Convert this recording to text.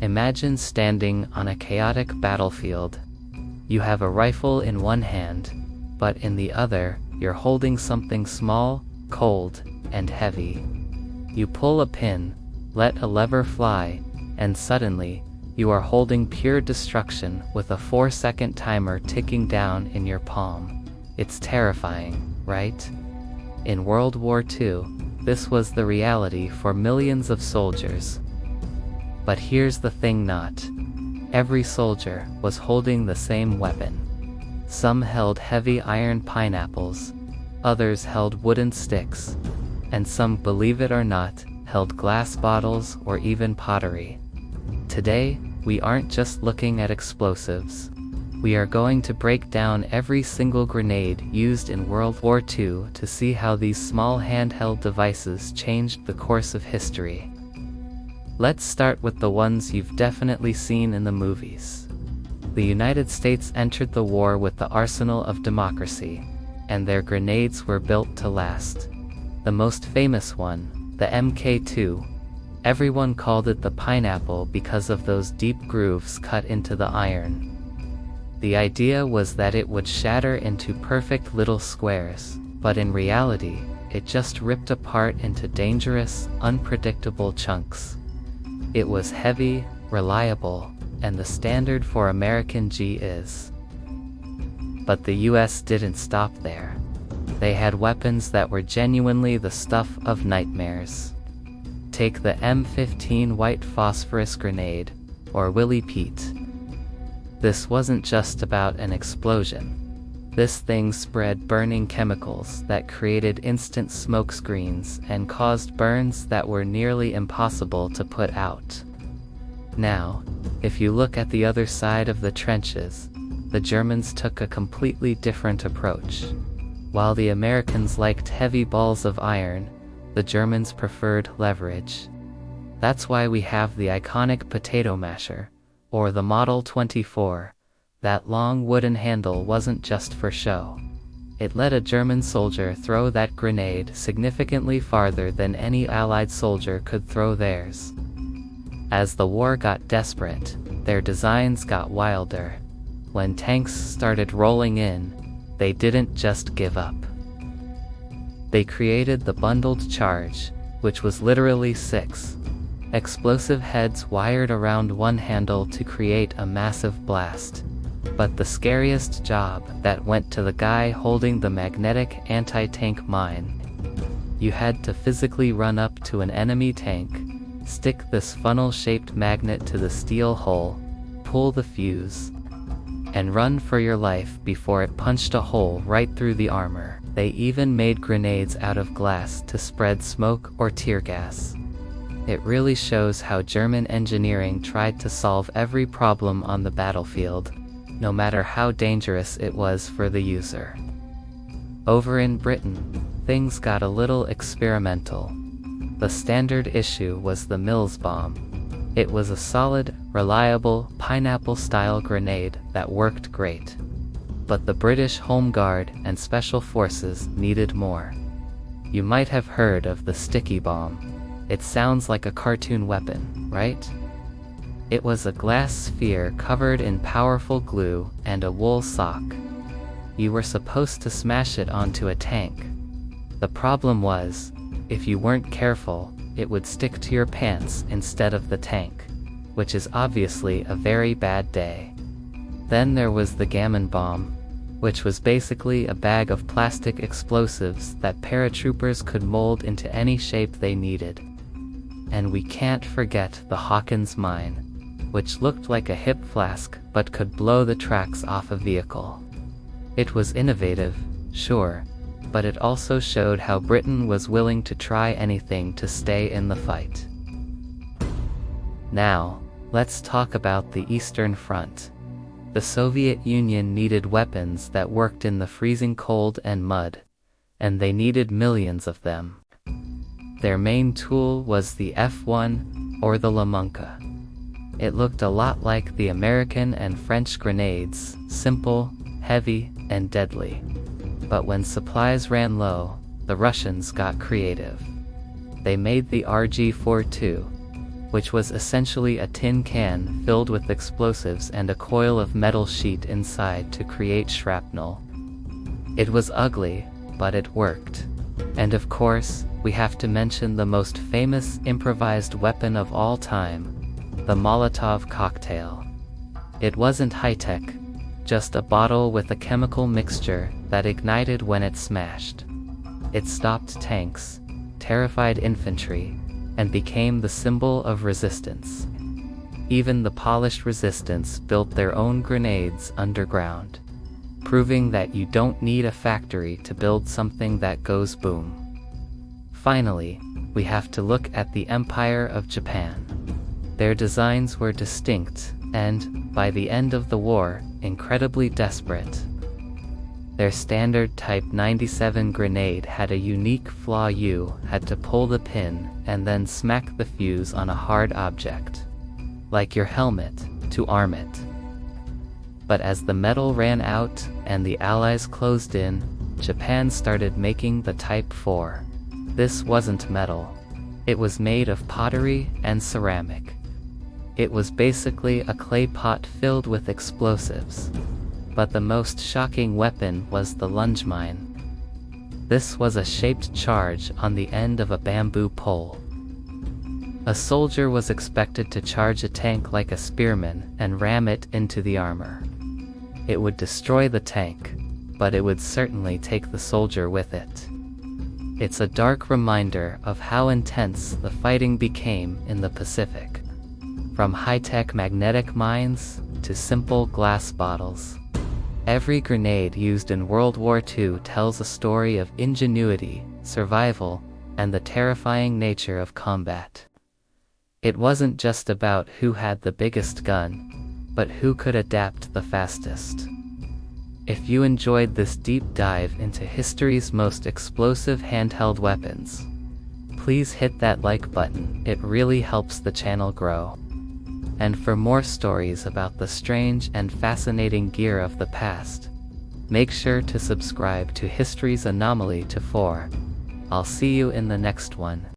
Imagine standing on a chaotic battlefield. You have a rifle in one hand, but in the other, you're holding something small, cold, and heavy. You pull a pin, let a lever fly, and suddenly, you are holding pure destruction with a 4-second timer ticking down in your palm. It's terrifying, right? In World War II, this was the reality for millions of soldiers. But here's the thing: not every soldier was holding the same weapon. Some held heavy iron pineapples, others held wooden sticks, and some, believe it or not, held glass bottles or even pottery. Today, we aren't just looking at explosives. We are going to break down every single grenade used in World War II to see how these small handheld devices changed the course of history. Let's start with the ones you've definitely seen in the movies. The United States entered the war with the arsenal of democracy, and their grenades were built to last. The most famous one, the Mk2, everyone called it the pineapple because of those deep grooves cut into the iron. The idea was that it would shatter into perfect little squares, but in reality, it just ripped apart into dangerous, unpredictable chunks. It was heavy, reliable, and the standard for American GIs. But the US didn't stop there. They had weapons that were genuinely the stuff of nightmares. Take the M15 white phosphorus grenade, or Willie Pete. This wasn't just about an explosion. This thing spread burning chemicals that created instant smoke screens and caused burns that were nearly impossible to put out. Now, if you look at the other side of the trenches, the Germans took a completely different approach. While the Americans liked heavy balls of iron, the Germans preferred leverage. That's why we have the iconic potato masher, or the Model 24. That long wooden handle wasn't just for show. It let a German soldier throw that grenade significantly farther than any Allied soldier could throw theirs. As the war got desperate, their designs got wilder. When tanks started rolling in, they didn't just give up. They created the bundled charge, which was literally 6 explosive heads wired around one handle to create a massive blast. But the scariest job that went to the guy holding the magnetic anti-tank mine. You had to physically run up to an enemy tank, stick this funnel-shaped magnet to the steel hull, pull the fuse, and run for your life before it punched a hole right through the armor. They even made grenades out of glass to spread smoke or tear gas. It really shows how German engineering tried to solve every problem on the battlefield, no matter how dangerous it was for the user. Over in Britain, things got a little experimental. The standard issue was the Mills bomb. It was a solid, reliable, pineapple-style grenade that worked great. But the British Home Guard and Special Forces needed more. You might have heard of the sticky bomb. It sounds like a cartoon weapon, right? It was a glass sphere covered in powerful glue and a wool sock. You were supposed to smash it onto a tank. The problem was, if you weren't careful, it would stick to your pants instead of the tank, which is obviously a very bad day. Then there was the gammon bomb, which was basically a bag of plastic explosives that paratroopers could mold into any shape they needed. And we can't forget the Hawkins mine, which looked like a hip flask but could blow the tracks off a vehicle. It was innovative, sure, but it also showed how Britain was willing to try anything to stay in the fight. Now, let's talk about the Eastern Front. The Soviet Union needed weapons that worked in the freezing cold and mud, and they needed millions of them. Their main tool was the F1, or the Lamunka. It looked a lot like the American and French grenades, simple, heavy, and deadly. But when supplies ran low, the Russians got creative. They made the RG-42, which was essentially a tin can filled with explosives and a coil of metal sheet inside to create shrapnel. It was ugly, but it worked. And of course, we have to mention the most famous improvised weapon of all time, the Molotov Cocktail. It wasn't high-tech, just a bottle with a chemical mixture that ignited when it smashed. It stopped tanks, terrified infantry, and became the symbol of resistance. Even the polished resistance built their own grenades underground, proving that you don't need a factory to build something that goes boom. Finally, we have to look at the Empire of Japan. Their designs were distinct and, by the end of the war, incredibly desperate. Their standard Type 97 grenade had a unique flaw: you had to pull the pin and then smack the fuse on a hard object, like your helmet, to arm it. But as the metal ran out and the Allies closed in, Japan started making the Type 4. This wasn't metal. It was made of pottery and ceramic. It was basically a clay pot filled with explosives. But the most shocking weapon was the lunge mine. This was a shaped charge on the end of a bamboo pole. A soldier was expected to charge a tank like a spearman and ram it into the armor. It would destroy the tank, but it would certainly take the soldier with it. It's a dark reminder of how intense the fighting became in the Pacific. From high-tech magnetic mines to simple glass bottles. Every grenade used in World War II tells a story of ingenuity, survival, and the terrifying nature of combat. It wasn't just about who had the biggest gun, but who could adapt the fastest. If you enjoyed this deep dive into history's most explosive handheld weapons, please hit that like button. It really helps the channel grow. And for more stories about the strange and fascinating gear of the past, make sure to subscribe to History's Anomaly to 4. I'll see you in the next one.